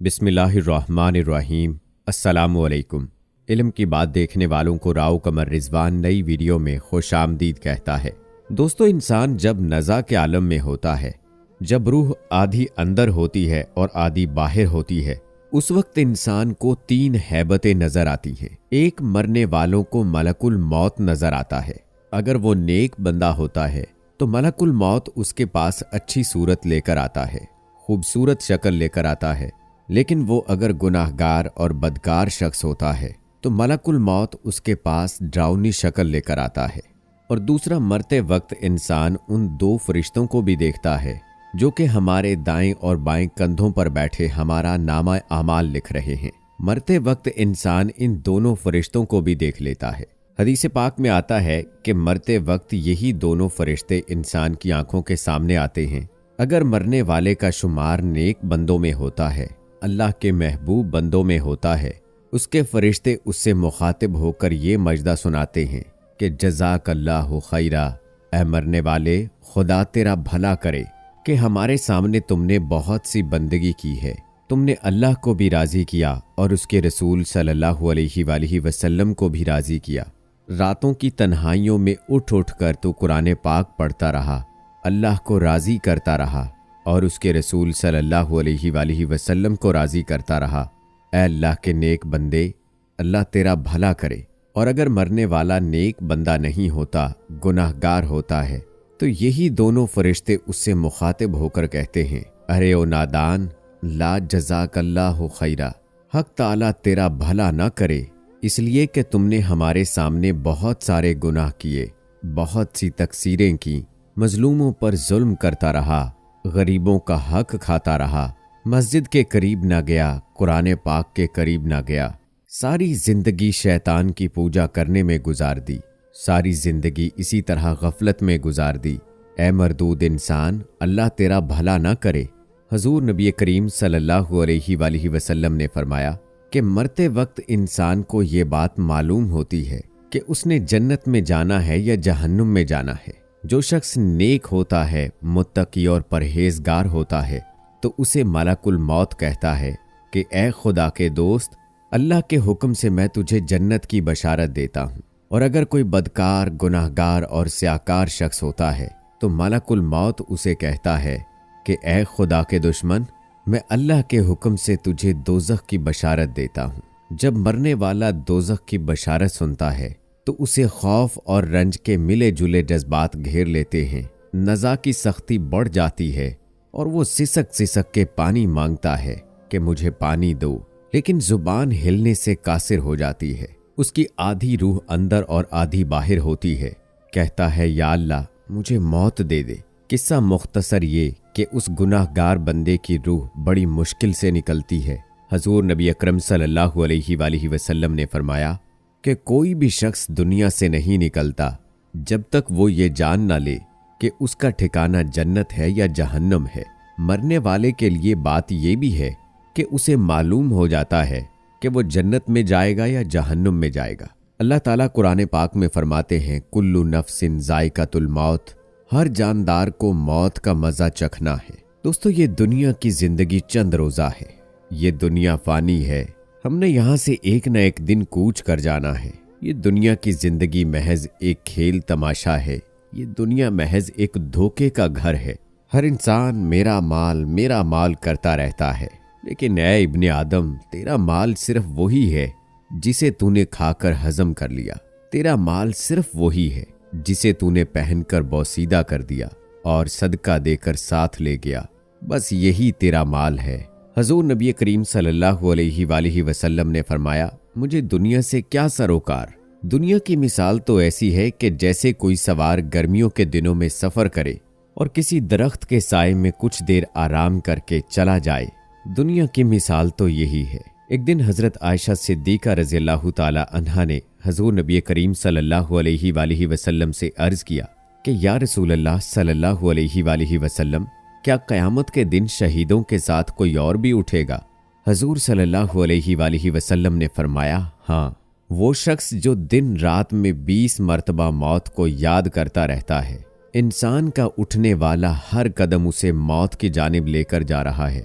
بسم اللہ الرحمن الرحیم۔ السلام علیکم۔ علم کی بات دیکھنے والوں کو راؤ قمر رضوان نئی ویڈیو میں خوش آمدید کہتا ہے۔ دوستو، انسان جب نزا کے عالم میں ہوتا ہے، جب روح آدھی اندر ہوتی ہے اور آدھی باہر ہوتی ہے، اس وقت انسان کو تین ہیبتیں نظر آتی ہیں۔ ایک، مرنے والوں کو ملک الموت نظر آتا ہے۔ اگر وہ نیک بندہ ہوتا ہے تو ملک الموت اس کے پاس اچھی صورت لے کر آتا ہے، خوبصورت شکل لے کر آتا ہے۔ لیکن وہ اگر گناہگار اور بدکار شخص ہوتا ہے تو ملک الموت اس کے پاس ڈراؤنی شکل لے کر آتا ہے۔ اور دوسرا، مرتے وقت انسان ان دو فرشتوں کو بھی دیکھتا ہے جو کہ ہمارے دائیں اور بائیں کندھوں پر بیٹھے ہمارا نامہ اعمال لکھ رہے ہیں۔ مرتے وقت انسان ان دونوں فرشتوں کو بھی دیکھ لیتا ہے۔ حدیث پاک میں آتا ہے کہ مرتے وقت یہی دونوں فرشتے انسان کی آنکھوں کے سامنے آتے ہیں۔ اگر مرنے والے کا شمار نیک بندوں میں ہوتا ہے، اللہ کے محبوب بندوں میں ہوتا ہے، اس کے فرشتے اس سے مخاطب ہو کر یہ مجدہ سناتے ہیں کہ جزاک اللہ خیرا، اے مرنے والے، خدا تیرا بھلا کرے کہ ہمارے سامنے تم نے بہت سی بندگی کی ہے، تم نے اللہ کو بھی راضی کیا اور اس کے رسول صلی اللہ علیہ وآلہ وسلم کو بھی راضی کیا۔ راتوں کی تنہائیوں میں اٹھ اٹھ کر تو قرآن پاک پڑھتا رہا، اللہ کو راضی کرتا رہا اور اس کے رسول صلی اللہ علیہ وآلہ وسلم کو راضی کرتا رہا۔ اے اللہ کے نیک بندے، اللہ تیرا بھلا کرے۔ اور اگر مرنے والا نیک بندہ نہیں ہوتا، گناہگار ہوتا ہے، تو یہی دونوں فرشتے اس سے مخاطب ہو کر کہتے ہیں، ارے او نادان، لا جزاک اللہ خیرا، حق تعالیٰ تیرا بھلا نہ کرے، اس لیے کہ تم نے ہمارے سامنے بہت سارے گناہ کیے، بہت سی تقصیریں کی، مظلوموں پر ظلم کرتا رہا، غریبوں کا حق کھاتا رہا، مسجد کے قریب نہ گیا، قرآن پاک کے قریب نہ گیا، ساری زندگی شیطان کی پوجا کرنے میں گزار دی، ساری زندگی اسی طرح غفلت میں گزار دی۔ اے مردود انسان، اللہ تیرا بھلا نہ کرے۔ حضور نبی کریم صلی اللہ علیہ وآلہ وسلم نے فرمایا کہ مرتے وقت انسان کو یہ بات معلوم ہوتی ہے کہ اس نے جنت میں جانا ہے یا جہنم میں جانا ہے۔ جو شخص نیک ہوتا ہے، متقی اور پرہیزگار ہوتا ہے، تو اسے ملک الموت کہتا ہے کہ اے خدا کے دوست، اللہ کے حکم سے میں تجھے جنت کی بشارت دیتا ہوں۔ اور اگر کوئی بدکار، گناہگار اور سیاکار شخص ہوتا ہے تو ملک الموت اسے کہتا ہے کہ اے خدا کے دشمن، میں اللہ کے حکم سے تجھے دوزخ کی بشارت دیتا ہوں۔ جب مرنے والا دوزخ کی بشارت سنتا ہے تو اسے خوف اور رنج کے ملے جلے جذبات گھیر لیتے ہیں، نزا کی سختی بڑھ جاتی ہے اور وہ سسک سسک کے پانی مانگتا ہے کہ مجھے پانی دو، لیکن زبان ہلنے سے قاصر ہو جاتی ہے۔ اس کی آدھی روح اندر اور آدھی باہر ہوتی ہے۔ کہتا ہے یا اللہ، مجھے موت دے دے۔ قصہ مختصر یہ کہ اس گناہگار بندے کی روح بڑی مشکل سے نکلتی ہے۔ حضور نبی اکرم صلی اللہ علیہ وآلہ وسلم نے فرمایا کہ کوئی بھی شخص دنیا سے نہیں نکلتا جب تک وہ یہ جان نہ لے کہ اس کا ٹھکانہ جنت ہے یا جہنم ہے۔ مرنے والے کے لیے بات یہ بھی ہے کہ اسے معلوم ہو جاتا ہے کہ وہ جنت میں جائے گا یا جہنم میں جائے گا۔ اللہ تعالیٰ قرآن پاک میں فرماتے ہیں، کل نفس ذائقۃ الموت، ہر جاندار کو موت کا مزہ چکھنا ہے۔ دوستو، یہ دنیا کی زندگی چند روزہ ہے، یہ دنیا فانی ہے، ہم نے یہاں سے ایک نہ ایک دن کوچ کر جانا ہے۔ یہ دنیا کی زندگی محض ایک کھیل تماشا ہے، یہ دنیا محض ایک دھوکے کا گھر ہے۔ ہر انسان میرا مال کرتا رہتا ہے، لیکن اے ابن آدم، تیرا مال صرف وہی ہے جسے تو نے کھا کر ہضم کر لیا، تیرا مال صرف وہی ہے جسے تو نے پہن کر بوسیدہ کر دیا اور صدقہ دے کر ساتھ لے گیا، بس یہی تیرا مال ہے۔ حضور نبی کریم صلی اللہ علیہ وآلہ وسلم نے فرمایا، مجھے دنیا سے کیا سروکار؟ دنیا کی مثال تو ایسی ہے کہ جیسے کوئی سوار گرمیوں کے دنوں میں سفر کرے اور کسی درخت کے سائے میں کچھ دیر آرام کر کے چلا جائے۔ دنیا کی مثال تو یہی ہے۔ ایک دن حضرت عائشہ صدیقہ رضی اللہ تعالی عنہا نے حضور نبی کریم صلی اللہ علیہ وآلہ وسلم سے عرض کیا کہ یا رسول اللہ صلی اللہ علیہ وآلہ وسلم، کیا قیامت کے دن شہیدوں کے ساتھ کوئی اور بھی اٹھے گا؟ حضور صلی اللہ علیہ وآلہ وسلم نے فرمایا، ہاں، وہ شخص جو دن رات میں 20 مرتبہ موت کو یاد کرتا رہتا ہے۔ انسان کا اٹھنے والا ہر قدم اسے موت کی جانب لے کر جا رہا ہے،